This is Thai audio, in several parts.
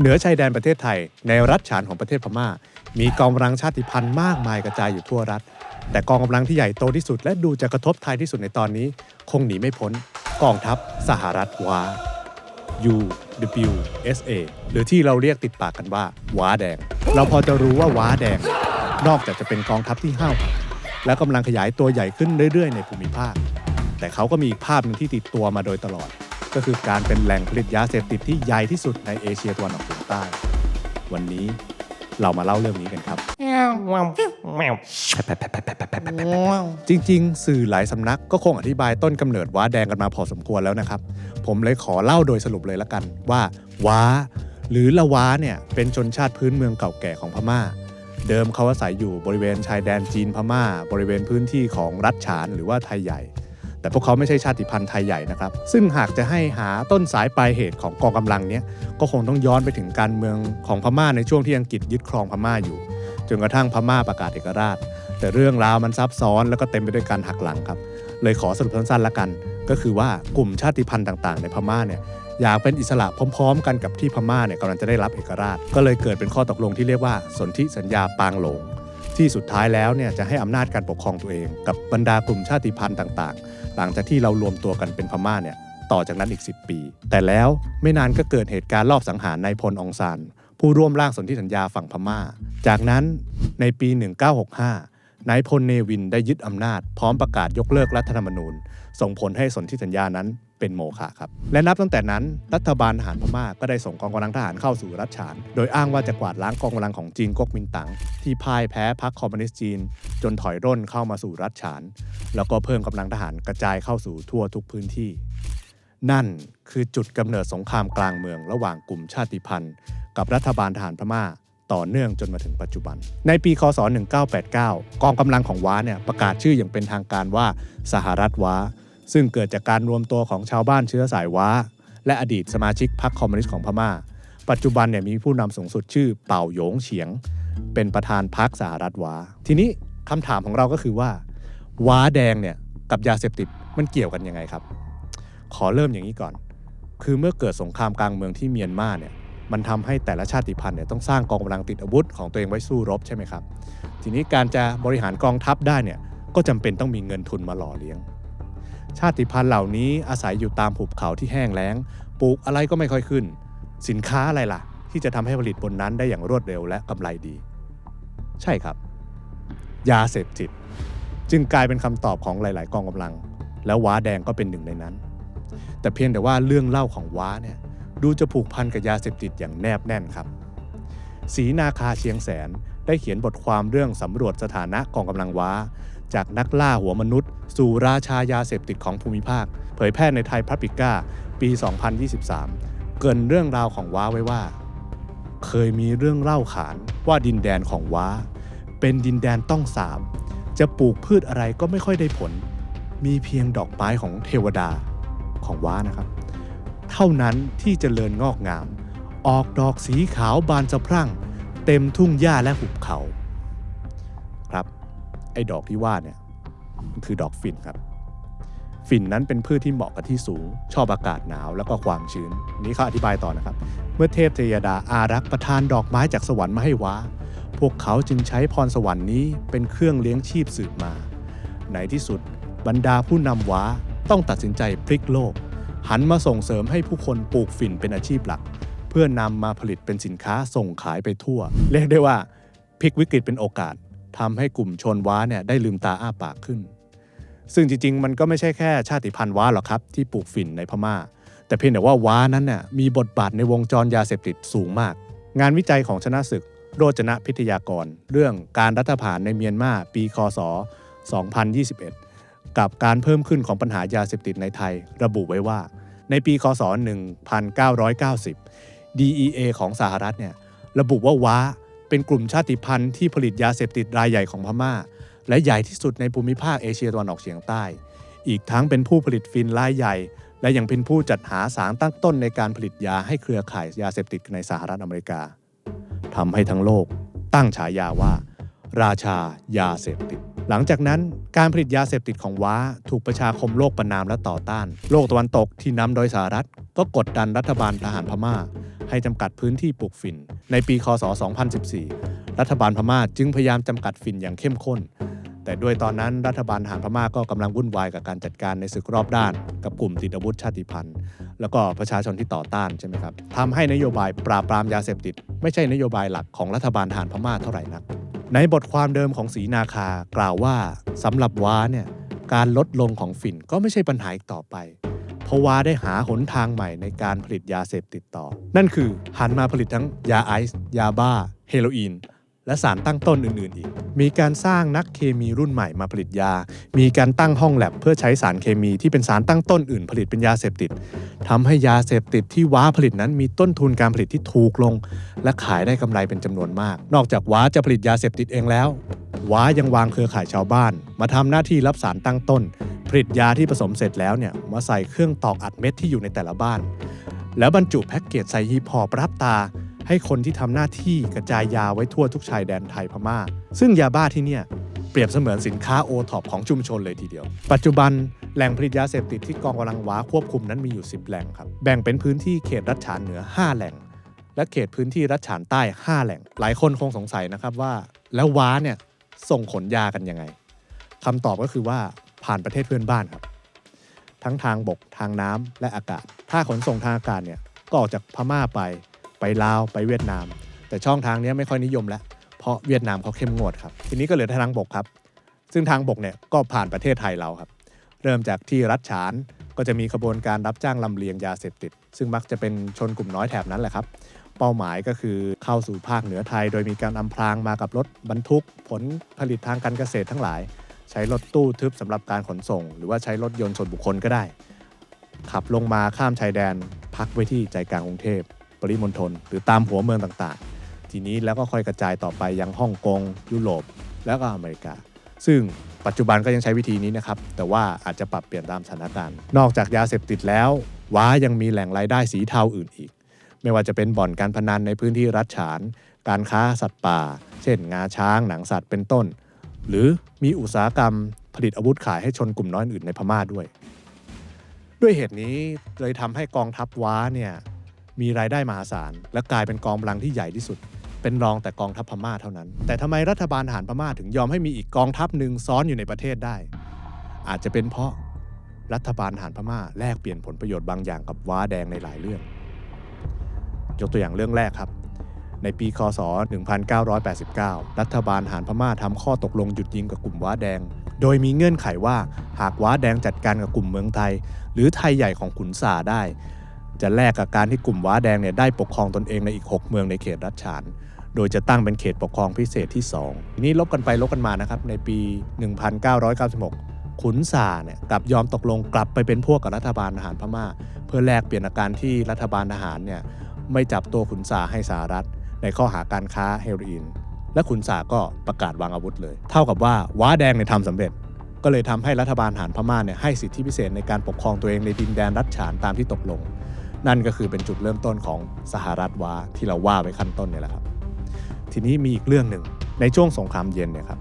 เหนือชายแดนประเทศไทยในรัฐฉานของประเทศพม่ามีกองกำลังชาติพันธุ์มากมายกระจายอยู่ทั่วรัฐแต่กองกำลังที่ใหญ่โตที่สุดและดูจะกระทบไทยที่สุดในตอนนี้คงหนีไม่พ้นกองทัพสหรัฐว้า UWSA หรือที่เราเรียกติดปากกันว่าว้าแดงเราพอจะรู้ว่าว้าแดงนอกจากจะเป็นกองทัพที่ห้าวและกำลังขยายตัวใหญ่ขึ้นเรื่อยๆในภูมิภาคแต่เขาก็มีอีกภาพหนึ่งที่ติดตัวมาโดยตลอดก็คือการเป็นแหล่งผลิตยาเสพติดที่ใหญ่ที่สุดในเอเชียตะวันออกเฉียงใต้วันนี้เรามาเล่าเรื่องนี้กันครับจริงๆสื่อหลายสำนักก็คงอธิบายต้นกำเนิดว้าแดงกันมาพอสมควรแล้วนะครับผมเลยขอเล่าโดยสรุปเลยละกันว่าว้าหรือละว้าเนี่ยเป็นชนชาติพื้นเมืองเก่าแก่ของพม่าเดิมเขาอาศัยอยู่บริเวณชายแดนจีนพม่าบริเวณพื้นที่ของรัฐฉานหรือว่าไทยใหญ่แต่พวกเขาไม่ใช่ชาติพันธุ์ไทยใหญ่นะครับซึ่งหากจะให้หาต้นสายปลายเหตุของกองกำลังนี้ก็คงต้องย้อนไปถึงการเมืองของพม่าในช่วงที่อังกฤษยึดครองพม่าอยู่จนกระทั่งพม่าประกาศเอกราชแต่เรื่องราวมันซับซ้อนแล้วก็เต็มไปด้วยการหักหลังครับเลยขอสรุปสั้นๆละกันก็คือว่ากลุ่มชาติพันธุ์ต่างๆในพม่าเนี่ยอยากเป็นอิสระพร้อมๆกันกับที่พม่าเนี่ยกำลังจะได้รับเอกราชก็เลยเกิดเป็นข้อตกลงที่เรียกว่าสนธิสัญญาปางหลงที่สุดท้ายแล้วเนี่ยจะให้อำนาจการปกครองตัวเองกับบรรดากลุ่มชาติพันธุ์ต่างๆหลังจากที่เรารวมตัวกันเป็นพม่าเนี่ยต่อจากนั้นอีก10 ปีแต่แล้วไม่นานก็เกิดเหตุการณ์ลอบสังหารนายพลองซานผู้ร่วมร่างสนธิสัญญาฝั่งพม่าจากนั้นในปี 1965นายพลเนวินได้ยึดอำนาจพร้อมประกาศยกเลิกรัฐธรรมนูญส่งผลให้สนธิสัญญานั้นเป็นโมฆะครับและนับตั้งแต่นั้นรัฐบาลทหารพม่าก็ได้ส่งกองกำลังทหารเข้าสู่รัฐฉานโดยอ้างว่าจะกวาดล้างกองกำลังของจีนก๊กมินตั๋งที่พ่ายแพ้พรรคคอมมิวนิสต์จีนจนถอยร่นเข้ามาสู่รัฐฉานแล้วก็เพิ่มกำลังทหารกระจายเข้าสู่ทั่วทุกพื้นที่นั่นคือจุดกำเนิดสงครามกลางเมืองระหว่างกลุ่มชาติพันธุ์กับรัฐบาลทหารพม่าต่อเนื่องจนมาถึงปัจจุบันในปีคศ1989กองกำลังของว้าเนี่ยประกาศชื่ออย่างเป็นทางการว่าสหรัฐว้าซึ่งเกิดจากการรวมตัวของชาวบ้านเชื้อสายว้าและอดีตสมาชิกพรรคคอมมิวนิสต์ของพม่าปัจจุบันเนี่ยมีผู้นำสูงสุดชื่อเป่าโหยงเฉียงเป็นประธานพรรคสหรัฐว้าทีนี้คำถามของเราก็คือว่าว้าแดงเนี่ยกับยาเสพติดมันเกี่ยวกันยังไงครับขอเริ่มอย่างนี้ก่อนคือเมื่อเกิดสงครามกลางเมืองที่เมียนมาเนี่ยมันทำให้แต่ละชาติพันธุ์เนี่ยต้องสร้างกองกำลังติดอาวุธของตัวเองไว้สู้รบใช่ไหมครับทีนี้การจะบริหารกองทัพได้เนี่ยก็จำเป็นต้องมีเงินทุนมาหล่อเลี้ยงชาติพันธุ์เหล่านี้อาศัยอยู่ตามหุบเขาที่แห้งแล้งปลูกอะไรก็ไม่ค่อยขึ้นสินค้าอะไรล่ะที่จะทำให้ผลิตบนนั้นได้อย่างรวดเร็วและกำไรดีใช่ครับยาเสพติดจึงกลายเป็นคำตอบของหลายๆกองกำลังแล้วว้าแดงก็เป็นหนึ่งในนั้นแต่เพียงแต่ว่าเรื่องเล่าของว้าเนี่ยดูจะผูกพันกับยาเสพติดอย่างแนบแน่นครับศรีนาคาเชียงแสนได้เขียนบทความเรื่องสำรวจสถานะกองกำลังว้าจากนักล่าหัวมนุษย์สู่ราชายาเสพติดของภูมิภาคเผยแพร่ในไทยพับลิก้าปี 2023 เกริ่นเรื่องราวของว้าไว้ว่าเคยมีเรื่องเล่าขานว่าดินแดนของว้าเป็นดินแดนต้องสาปจะปลูกพืชอะไรก็ไม่ค่อยได้ผลมีเพียงดอกไม้ของเทวดาของว้านะครับเท่านั้นที่เจริญงอกงามออกดอกสีขาวบานสะพรั่งเต็มทุ่งหญ้าและหุบเขาครับไอ้ดอกที่ว่าเนี่ยมันคือดอกฝิ่นครับฝิ่นนั้นเป็นพืชที่เหมาะกับที่สูงชอบอากาศหนาวแล้วก็ความชื้นนี้เขาอธิบายต่อนะครับเมื่อเทพเทวดาอารักษ์ประทานดอกไม้จากสวรรค์มาให้ว้าพวกเขาจึงใช้พรสวรรค์นี้เป็นเครื่องเลี้ยงชีพสืบมาในที่สุดบรรดาผู้นำว้าต้องตัดสินใจพลิกโลกหันมาส่งเสริมให้ผู้คนปลูกฝิ่นเป็นอาชีพหลักเพื่อนำมาผลิตเป็นสินค้าส่งขายไปทั่วเรียกได้ว่าพลิกวิกฤตเป็นโอกาสทำให้กลุ่มชนว้าเนี่ยได้ลืมตาอ้าปากขึ้นซึ่งจริงๆมันก็ไม่ใช่แค่ชาติพันธุ์ว้าหรอกครับที่ปลูกฝิ่นในพม่าแต่เพียงแต่ว่าว้านั้นน่ะมีบทบาทในวงจรยาเสพติดสูงมากงานวิจัยของชนะศึกโรจนะพิทยากรเรื่องการรัฐประหารในเมียนมาปีคศ 2021 กับการเพิ่มขึ้นของปัญหายาเสพติดในไทยระบุไว้ว่าในปีคศ 1990 DEA ของสหรัฐเนี่ยระบุว่าว้าเป็นกลุ่มชาติพันธุ์ที่ผลิตยาเสพติดรายใหญ่ของพม่าและใหญ่ที่สุดในภูมิภาคเอเชียตะวันออกเฉียงใต้อีกทั้งเป็นผู้ผลิตฟินรายใหญ่และยังเป็นผู้จัดหาสารตั้งต้นในการผลิตยาให้เครือข่ายยาเสพติดในสหรัฐอเมริกาทำให้ทั้งโลกตั้งฉายาว่าราชายาเสพติดหลังจากนั้นการผลิตยาเสพติดของว้าถูกประชาคมโลกประณามและต่อต้านโลกตะวันตกที่นำโดยสหรัฐก็กดดันรัฐบาลทหารพม่า ให้จำกัดพื้นที่ปลูกฝิ่นในปีคศ 2014 รัฐบาลพม่าจึงพยายามจำกัดฝิ่นอย่างเข้มข้นแต่ด้วยตอนนั้นรัฐบาลทหารพม่าก็กำลังวุ่นวายกับการจัดการในศึกรอบด้านกับกลุ่มติดอาวุธชาติพันธุ์แล้วก็ประชาชนที่ต่อต้านใช่ไหมครับทำให้นโยบายปราบปรามยาเสพติดไม่ใช่นโยบายหลักของรัฐบาลทหารพม่าเท่าไหร่นักในบทความเดิมของศรีนาคากล่าวว่าสำหรับว้าเนี่ยการลดลงของฝิ่นก็ไม่ใช่ปัญหาอีกต่อไปเพราะว้าได้หาหนทางใหม่ในการผลิตยาเสพติดต่อนั่นคือหันมาผลิตทั้งยาไอซ์ยาบ้าเฮโรอีนและสารตั้งต้นอื่นๆอีกมีการสร้างนักเคมีรุ่นใหม่มาผลิตยามีการตั้งห้องแลบเพื่อใช้สารเคมีที่เป็นสารตั้งต้นอื่นผลิตเป็นยาเสพติดทำให้ยาเสพติดที่ว้าผลิตนั้นมีต้นทุนการผลิตที่ถูกลงและขายได้กำไรเป็นจำนวนมากนอกจากว้าจะผลิตยาเสพติดเองแล้วว้ายังวางเครือข่ายชาวบ้านมาทำหน้าที่รับสารตั้งต้นผลิตยาที่ผสมเสร็จแล้วเนี่ยมาใส่เครื่องตอกอัดเม็ดที่อยู่ในแต่ละบ้านแล้วบรรจุแพ็กเกจใส่หีบห่อประทับตาให้คนที่ทำหน้าที่กระจายยาไว้ทั่วทุกชายแดนไทยพม่าซึ่งยาบ้าที่เนี่ยเปรียบเสมือนสินค้าโอท็อปของชุมชนเลยทีเดียวปัจจุบันแหล่งผลิตยาเสพติดที่กองกำลังว้าควบคุมนั้นมีอยู่10แหล่งครับแบ่งเป็นพื้นที่เขตรัฐฉานเหนือ5แหล่งและเขตพื้นที่รัฐฉานใต้5แหล่งหลายคนคงสงสัยนะครับว่าแล้วว้าเนี่ยส่งขนยากันยังไงคำตอบก็คือว่าผ่านประเทศเพื่อนบ้านครับทั้งทางบกทางน้ำและอากาศถ้าขนส่งทางอากาศเนี่ยก็ออกจากพม่าไปลาวไปเวียดนามแต่ช่องทางนี้ไม่ค่อยนิยมแล้วเพราะเวียดนามเขาเข้มงวดครับทีนี้ก็เหลือทางบกครับซึ่งทางบกเนี่ยก็ผ่านประเทศไทยเราครับเริ่มจากที่รัฐฉานก็จะมีขบวนการรับจ้างลำเลียงยาเสพติดซึ่งมักจะเป็นชนกลุ่มน้อยแถบนั้นแหละครับเป้าหมายก็คือเข้าสู่ภาคเหนือไทยโดยมีการอำพรางมากับรถบรรทุกผลผลิตทางการเกษตรทั้งหลายใช้รถตู้ทึบสำหรับการขนส่งหรือว่าใช้รถยนต์ส่วนบุคคลก็ได้ขับลงมาข้ามชายแดนพักไว้ที่ใจกลางกรุงเทพปริมณฑลหรือตามหัวเมืองต่างๆทีนี้แล้วก็ค่อยกระจายต่อไปยังฮ่องกงยุโรปแล้วก็อเมริกาซึ่งปัจจุบันก็ยังใช้วิธีนี้นะครับแต่ว่าอาจจะปรับเปลี่ยนตามสถานการณ์นอกจากยาเสพติดแล้วว้ายังมีแหล่งรายได้สีเทาอื่นอีกไม่ว่าจะเป็นบ่อนการพนันในพื้นที่รัฐฉานการค้าสัตว์ป่าเช่นงาช้างหนังสัตว์เป็นต้นหรือมีอุตสาหกรรมผลิตอาวุธขายให้ชนกลุ่มน้อยอื่นในพม่าด้วยเหตุนี้เลยทำให้กองทัพว้าเนี่ยมีรายได้มหาศาลและกลายเป็นกองกำลังที่ใหญ่ที่สุดเป็นรองแต่กองทัพพม่าเท่านั้นแต่ทำไมรัฐบาลทหารพม่าถึงยอมให้มีอีกกองทัพหนึ่งซ้อนอยู่ในประเทศได้อาจจะเป็นเพราะรัฐบาลทหารพม่าแลกเปลี่ยนผลประโยชน์บางอย่างกับว้าแดงในหลายเรื่องยกตัวอย่างเรื่องแรกครับในปีคศ 1989 รัฐบาลทหารพม่าทำข้อตกลงหยุดยิงกับกลุ่มว้าแดงโดยมีเงื่อนไขว่าหากว้าแดงจัดการกับกลุ่มเมืองไทยหรือไทยใหญ่ของขุนสาได้จะแลกกับการที่กลุ่มว้าแดงเนี่ยได้ปกครองตนเองในอีก6เมืองในเขตรัฐฉานโดยจะตั้งเป็นเขตปกครองพิเศษที่2นี้ลบกันไปลบกันมานะครับในปี 1996 ขุนสาเนี่ยกลับยอมตกลงกลับไปเป็นพวกกับรัฐบาลทหารพม่าเพื่อแลกเปลี่ยนอาการที่รัฐบาลทหารเนี่ยไม่จับตัวขุนสาให้สหรัฐในข้อหาการค้าเฮโรอีนและขุนสาก็ประกาศวางอาวุธเลยเท่ากับว่าว้าแดงเนี่ยทำสำเร็จก็เลยทำให้รัฐบาลทหารพม่าเนี่ยให้สิทธิพิเศษในการปกครองตัวเองในดินแดนรัฐฉานตามที่ตกลงนั่นก็คือเป็นจุดเริ่มต้นของสหรัฐว้าที่เราว่าไว้ขั้นต้นเนี่ยแหละครับทีนี้มีอีกเรื่องหนึ่งในช่วงสงครามเย็นเนี่ยครับ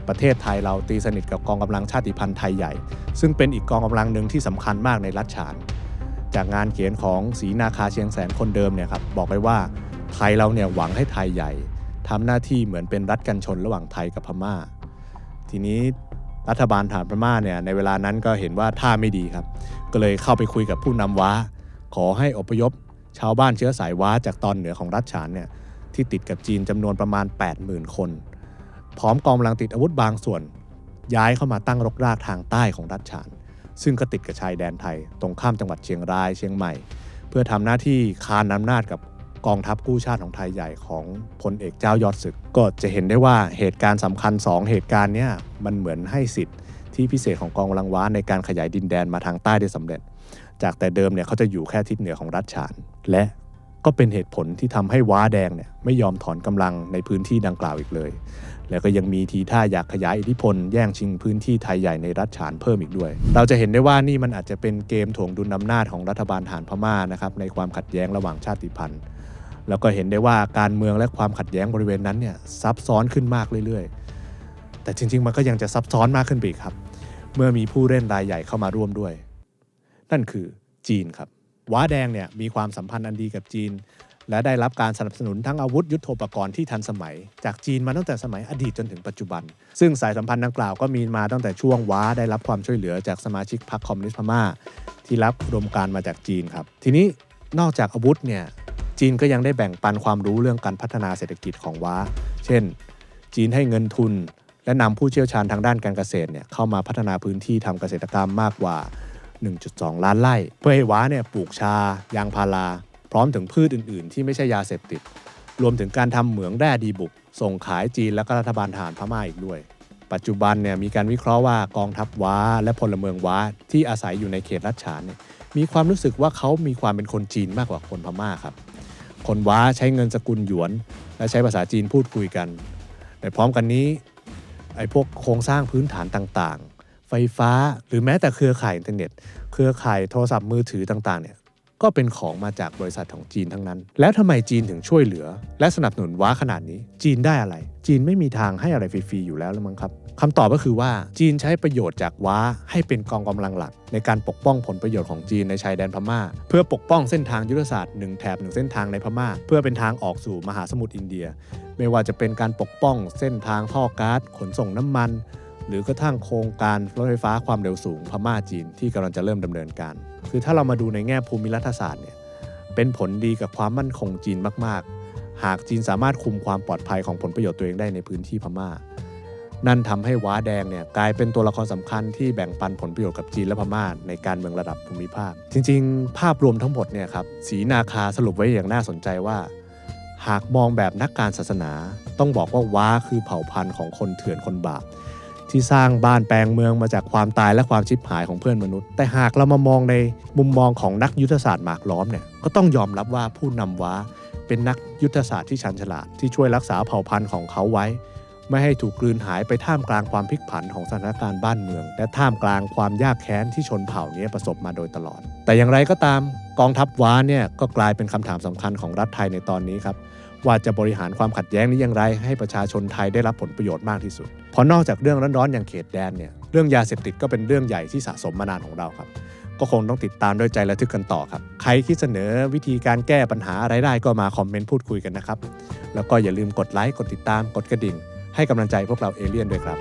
ประเทศไทยเราตีสนิทกับกองกำลังชาติพันธุ์ไทยใหญ่ซึ่งเป็นอีกกองกำลังหนึ่งที่สำคัญมากในรัฐฉานจากงานเขียนของศรีนาคาเชียงแสนคนเดิมเนี่ยครับบอกไว้ว่าไทยเราเนี่ยหวังให้ไทยใหญ่ทำหน้าที่เหมือนเป็นรัฐกันชนระหว่างไทยกับพม่าทีนี้รัฐบาลทหารพม่าเนี่ยในเวลานั้นก็เห็นว่าท่าไม่ดีครับก็เลยเข้าไปคุยกับผู้นำว้าขอให้อพยพชาวบ้านเชื้อสายว้าจากตอนเหนือของรัฐฉานเนี่ยที่ติดกับจีนจำนวนประมาณ 80,000 คนพร้อมกองกำลังติดอาวุธบางส่วนย้ายเข้ามาตั้งรกรากทางใต้ของรัฐฉานซึ่งก็ติดกับชายแดนไทยตรงข้ามจังหวัดเชียงรายเชียงใหม่เพื่อทำหน้าที่คานอำนาจกับกองทัพกู้ชาติของไทยใหญ่ของพลเอกเจ้ายอดศึกก็จะเห็นได้ว่าเหตุการณ์สำคัญ2เหตุการณ์เนี้ยมันเหมือนให้สิทธิ์ที่พิเศษของกองกำลังว้าในการขยายดินแดนมาทางใต้ได้สำเร็จจากแต่เดิมเนี่ยเขาจะอยู่แค่ทิศเหนือของรัฐฉานและก็เป็นเหตุผลที่ทำให้ว้าแดงเนี่ยไม่ยอมถอนกำลังในพื้นที่ดังกล่าวอีกเลยแล้วก็ยังมีทีท่าอยากขยายอิทธิพลแย่งชิงพื้นที่ไทยใหญ่ในรัฐฉานเพิ่มอีกด้วยเราจะเห็นได้ว่านี่มันอาจจะเป็นเกมถ่วงดุลอำนาจของรัฐบาลทหารพม่านะครับในความขัดแย้งระหว่างชาติพันธุ์แล้วก็เห็นได้ว่าการเมืองและความขัดแย้งบริเวณนั้นเนี่ยซับซ้อนขึ้นมากเรื่อยๆแต่จริงๆมันก็ยังจะซับซ้อนมากขึ้นไปอีกครับเมื่อมีผู้เล่นรายใหญ่เข้ามาร่วมด้วยนั่นคือจีนครับ ว้าแดงเนี่ยมีความสัมพันธ์อันดีกับจีนและได้รับการสนับสนุนทั้งอาวุธยุทโธปกรณ์ที่ทันสมัยจากจีนมาตั้งแต่สมัยอดีตจนถึงปัจจุบันซึ่งสายสัมพันธ์ดังกล่าวก็มีมาตั้งแต่ช่วงว้าได้รับความช่วยเหลือจากสมาชิกพรรคคอมมิวนิสต์พม่าที่รับอุดมการณ์มาจากจีนครับทีนี้นอกจากอาวุธเนี่ยจีนก็ยังได้แบ่งปันความรู้เรื่องการพัฒนาเศรษฐกิจของว้าเช่นจีนให้เงินทุนและนำผู้เชี่ยวชาญทางด้านการเกษตรเนี่ยเข้ามาพัฒนาพื้นที่ทำเกษตรกรรมมากกว่า 1.2 ล้านไร่เพื่อให้ว้าเนี่ยปลูกชายางพาราพร้อมถึงพืชอื่นๆที่ไม่ใช่ยาเสพติดรวมถึงการทำเหมืองแร่ดีบุกส่งขายจีนและก็รัฐบาลทหารพม่าอีกด้วยปัจจุบันเนี่ยมีการวิเคราะห์ว่ากองทัพว้าและพลเมืองว้าที่อาศัยอยู่ในเขตรัฐฉานเนี่ยมีความรู้สึกว่าเขามีความเป็นคนจีนมากกว่าคนพม่าครับคนว้าใช้เงินสกุลหยวนและใช้ภาษาจีนพูดคุยกันแต่พร้อมกันนี้พวกโครงสร้างพื้นฐานต่างๆไฟฟ้าหรือแม้แต่เครือข่ายอินเทอร์เน็ตเครือข่ายโทรศัพท์มือถือต่างๆเนี่ยก็เป็นของมาจากบริษัทของจีนทั้งนั้นแล้วทำไมจีนถึงช่วยเหลือและสนับสนุนว้าขนาดนี้จีนได้อะไรจีนไม่มีทางให้อะไรฟรีๆอยู่แล้วมั้งครับคำตอบก็คือว่าจีนใช้ประโยชน์จากว้าให้เป็นกองกำลังหลักในการปกป้องผลประโยชน์ของจีนในชายแดนพม่าเพื่อปกป้องเส้นทางยุทธศาสตร์1 แถบ 1 เส้นทางในพม่าเพื่อเป็นทางออกสู่มหาสมุทรอินเดียไม่ว่าจะเป็นการปกป้องเส้นทางท่อก๊าซขนส่งน้ำมันหรือกระทั่งโครงการรถไฟฟ้าความเร็วสูงพม่าจีนที่กำลังจะเริ่มดำเนินการคือถ้าเรามาดูในแง่ภูมิรัฐศาสตร์เนี่ยเป็นผลดีกับความมั่นคงจีนมากๆหากจีนสามารถคุมความปลอดภัยของผลประโยชน์ตัวเองได้ในพื้นที่พม่านั่นทำให้ว้าแดงเนี่ยกลายเป็นตัวละครสำคัญที่แบ่งปันผลประโยชน์กับจีนและพม่าในการเมืองระดับภูมิภาคจริงๆภาพรวมทั้งหมดเนี่ยครับศรีนาคาสรุปไว้อย่างน่าสนใจว่าหากมองแบบนักการศาสนาต้องบอกว่าว้าคือเผ่าพันธุ์ของคนเถื่อนคนบาปที่สร้างบ้านแปลงเมืองมาจากความตายและความชิบหายของเพื่อนมนุษย์แต่หากเรามามองในมุมมองของนักยุทธศาสตร์หมากล้อมเนี่ยก็ต้องยอมรับว่าผู้นำว้าเป็นนักยุทธศาสตร์ที่ชันฉลาดที่ช่วยรักษาเผ่าพันธุ์ของเขาไว้ไม่ให้ถูกกลืนหายไปท่ามกลางความพลิกผันของสถานการณ์บ้านเมืองและท่ามกลางความยากแค้นที่ชนเผ่านี้ประสบมาโดยตลอดแต่อย่างไรก็ตามกองทัพว้าเนี่ยก็กลายเป็นคำถามสำคัญของรัฐไทยในตอนนี้ครับว่าจะบริหารความขัดแย้งนี้อย่างไรให้ประชาชนไทยได้รับผลประโยชน์มากที่สุดเพราะนอกจากเรื่องร้อนๆอย่างเขตแดนเนี่ยเรื่องยาเสพติดก็เป็นเรื่องใหญ่ที่สะสมมานานของเราครับก็คงต้องติดตามด้วยใจระทึกกันต่อครับใครคิดเสนอวิธีการแก้ปัญหาอะไรได้ก็มาคอมเมนต์พูดคุยกันนะครับแล้วก็อย่าลืมกดไลค์กดติดตามกดกระดิ่งให้กำลังใจพวกเราเอเลี่ยนด้วยครับ